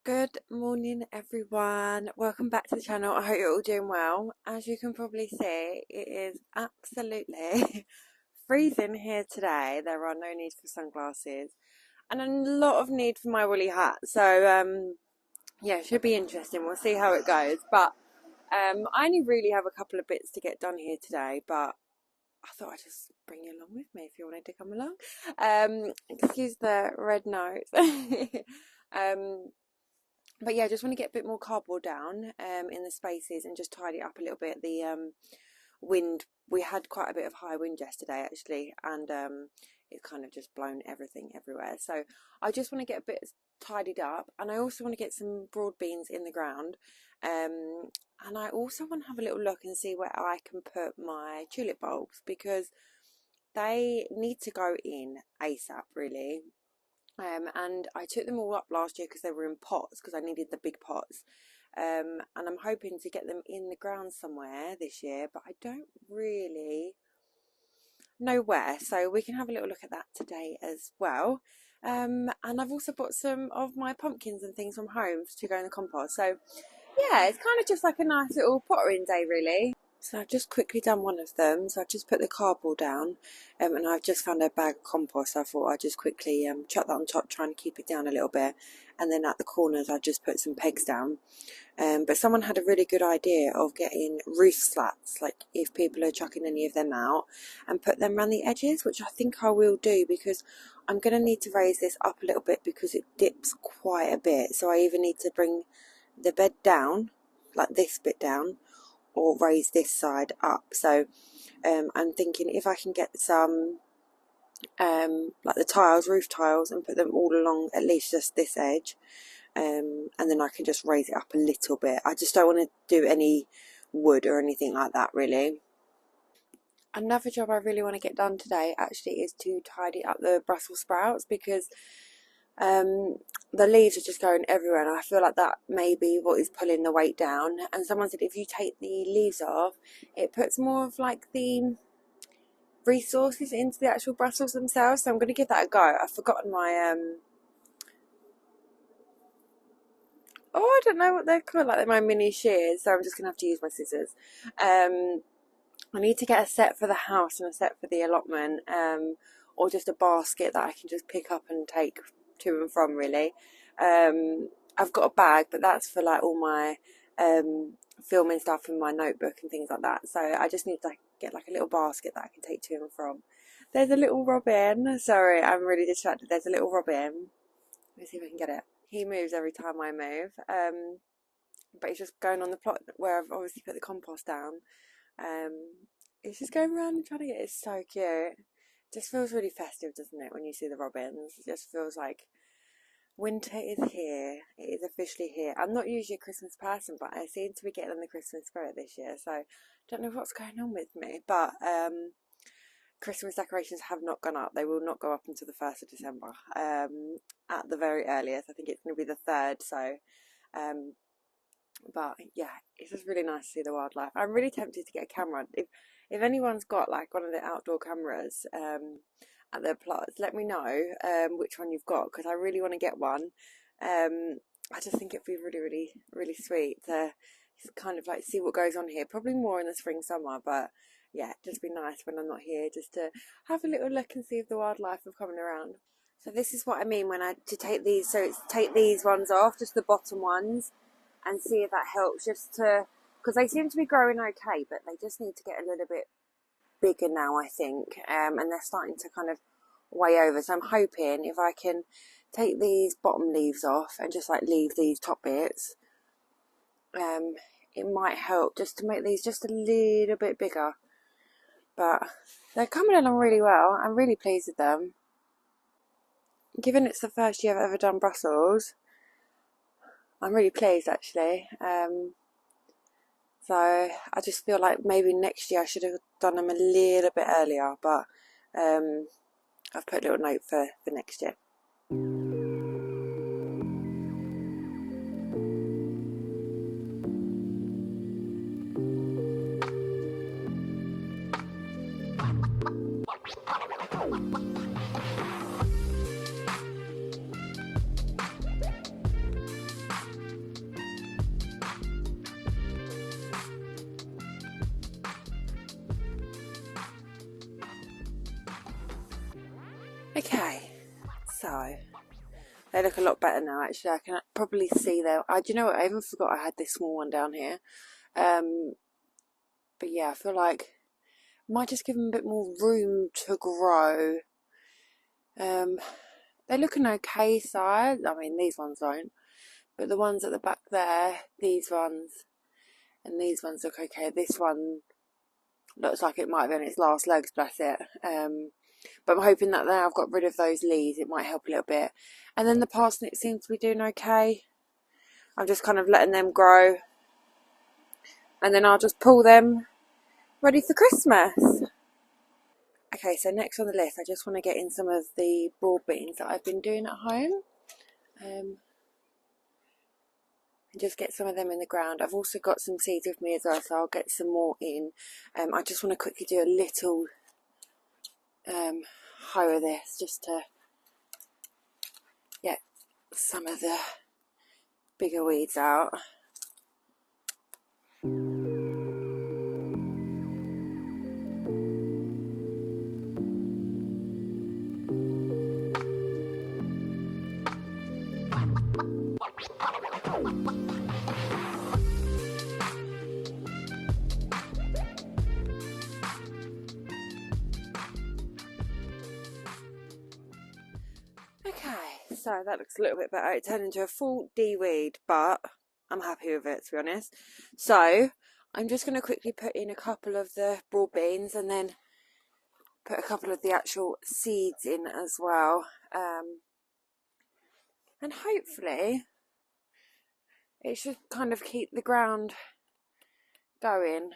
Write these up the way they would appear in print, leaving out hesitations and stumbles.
Good morning, everyone. Welcome back to the channel. I hope you're all doing well. As you can probably see, it is absolutely freezing here today. There are no need for sunglasses and a lot of need for my woolly hat. So, yeah, it should be interesting. We'll see how it goes. But I only really have a couple of bits to get done here today, but I thought I'd just bring you along with me if you wanted to come along. Excuse the red nose. But yeah, I just want to get a bit more cardboard down in the spaces and just tidy it up a little bit. The wind, we had quite a bit of high wind yesterday actually, and it's kind of just blown everything everywhere. So I just want to get a bit tidied up, and I also want to get some broad beans in the ground, and I also want to have a little look and see where I can put my tulip bulbs, because they need to go in ASAP really. And I took them all up last year because they were in pots, because I needed the big pots, and I'm hoping to get them in the ground somewhere this year, but I don't really know where, so we can have a little look at that today as well. And I've also bought some of my pumpkins and things from home to go in the compost, so yeah, it's kind of just like a nice little pottering day really. So I've just quickly done one of them. So I've just put the cardboard down, and I've just found a bag of compost. So I thought I'd just quickly chuck that on top, trying to keep it down a little bit. And then at the corners I just put some pegs down. But someone had a really good idea of getting roof slats, like if people are chucking any of them out, and put them around the edges, which I think I will do, because I'm going to need to raise this up a little bit because it dips quite a bit. So I either need to bring the bed down, like this bit down, or raise this side up. So I'm thinking if I can get some like the tiles, roof tiles, and put them all along at least just this edge, and then I can just raise it up a little bit. I just don't want to do any wood or anything like that really. Another job I really want to get done today actually is to tidy up the Brussels sprouts, because the leaves are just going everywhere, and I feel like that may be what is pulling the weight down. And someone said if you take the leaves off, it puts more of like the resources into the actual Brussels themselves. So I'm going to give that a go. I've forgotten my oh, I don't know what they're called, like they're my mini shears, so I'm just gonna have to use my scissors. I need to get a set for the house and a set for the allotment, or just a basket that I can just pick up and take to and from really. I've got a bag, but that's for like all my filming stuff in my notebook and things like that. So I just need to get like a little basket that I can take to and from. There's a little robin. Sorry, I'm really distracted. There's a little robin. Let me see if I can get it. He moves every time I move. But he's just going on the plot where I've obviously put the compost down. It's just going around and trying to get it. It's so cute. It just feels really festive, doesn't it, when you see the robins? It just feels like winter is here. It is officially here. I'm not usually a Christmas person, but I seem to be getting in the Christmas spirit this year, so I don't know what's going on with me. But Christmas decorations have not gone up. They will not go up until the 1st of December, at the very earliest. I think it's going to be the 3rd, so but yeah, it's just really nice to see the wildlife. I'm really tempted to get a camera. If anyone's got like one of the outdoor cameras at their plots, let me know which one you've got, because I really want to get one. I just think it'd be really, really, really sweet to kind of like see what goes on here. Probably more in the spring, summer, but yeah, it'd just be nice when I'm not here, just to have a little look and see if the wildlife are coming around. So this is what I mean when I take these. So it's take these ones off, just the bottom ones, and see if that helps, just to, because they seem to be growing okay, but they just need to get a little bit bigger now, I think, and they're starting to kind of weigh over. So I'm hoping if I can take these bottom leaves off and just like leave these top bits, it might help just to make these just a little bit bigger. But they're coming along really well. I'm really pleased with them. Given it's the first year I've ever done Brussels, I'm really pleased actually. So I just feel like maybe next year I should have done them a little bit earlier, but I've put a little note for next year. Okay, so they look a lot better now. Actually, I can probably see them. Do you know what? I even forgot I had this small one down here. But yeah, I feel like I might just give them a bit more room to grow. They're looking okay size. I mean, these ones don't, but the ones at the back there, these ones, and these ones look okay. This one looks like it might have been its last legs, bless it. But I'm hoping that now I've got rid of those leaves, it might help a little bit. And then the parsnip seems to be doing okay. I'm just kind of letting them grow, and then I'll just pull them ready for Christmas. Okay, so next on the list, I just want to get in some of the broad beans that I've been doing at home. And just get some of them in the ground. I've also got some seeds with me as well, so I'll get some more in. I just want to quickly do a little hoe of this just to get some of the bigger weeds out. Okay, so that looks a little bit better. It turned into a full D-weed, but I'm happy with it, to be honest. So I'm just going to quickly put in a couple of the broad beans and then put a couple of the actual seeds in as well. And hopefully it should kind of keep the ground going.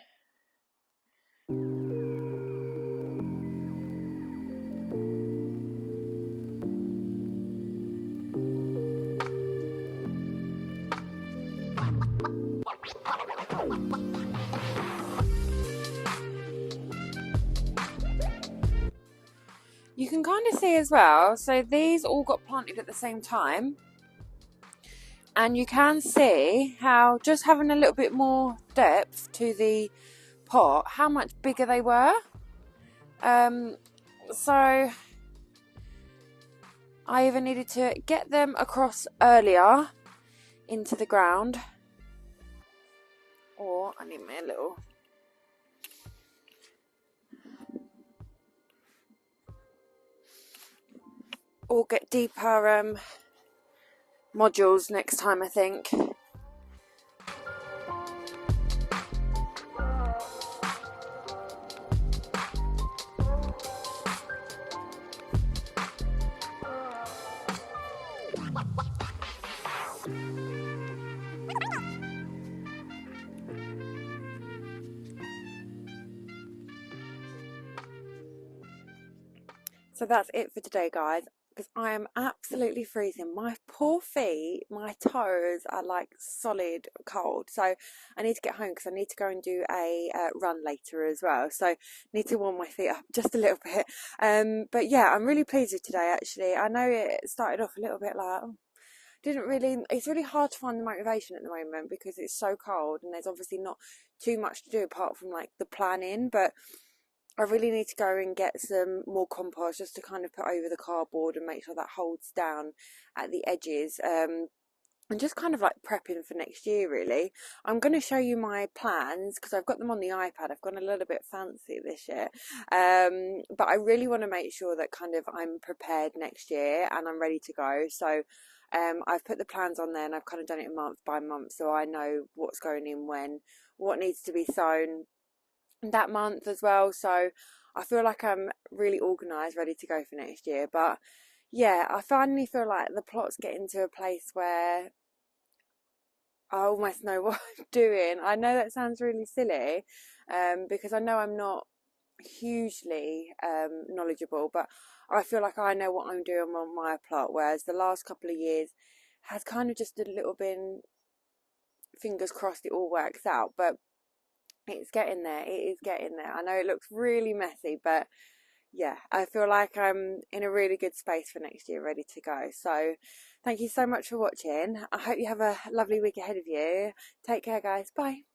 You can kind of see as well, so these all got planted at the same time, and you can see how just having a little bit more depth to the pot, how much bigger they were. So I either needed to get them across earlier into the ground, or I need my little or get deeper modules next time, I think. So that's it for today, guys, because I am absolutely freezing. My poor feet, my toes are like solid cold. So I need to get home because I need to go and do a run later as well. So I need to warm my feet up just a little bit. But yeah, I'm really pleased with today, actually. I know it started off a little bit like, it's really hard to find the motivation at the moment because it's so cold and there's obviously not too much to do apart from like the planning, but I really need to go and get some more compost just to kind of put over the cardboard and make sure that holds down at the edges, and just kind of like prepping for next year, really. I'm going to show you my plans because I've got them on the iPad. I've gone a little bit fancy this year, but I really want to make sure that kind of I'm prepared next year and I'm ready to go. So I've put the plans on there and I've kind of done it month by month, so I know what's going in when, what needs to be sown that month as well. So I feel like I'm really organised, ready to go for next year. But yeah, I finally feel like the plot's getting to a place where I almost know what I'm doing. I know that sounds really silly, because I know I'm not hugely knowledgeable, but I feel like I know what I'm doing on my plot, whereas the last couple of years has kind of just a little bit, fingers crossed it all works out, but it's getting there. It is getting there. I know it looks really messy, but yeah, I feel like I'm in a really good space for next year, ready to go. So thank you so much for watching. I hope you have a lovely week ahead of you. Take care, guys. Bye.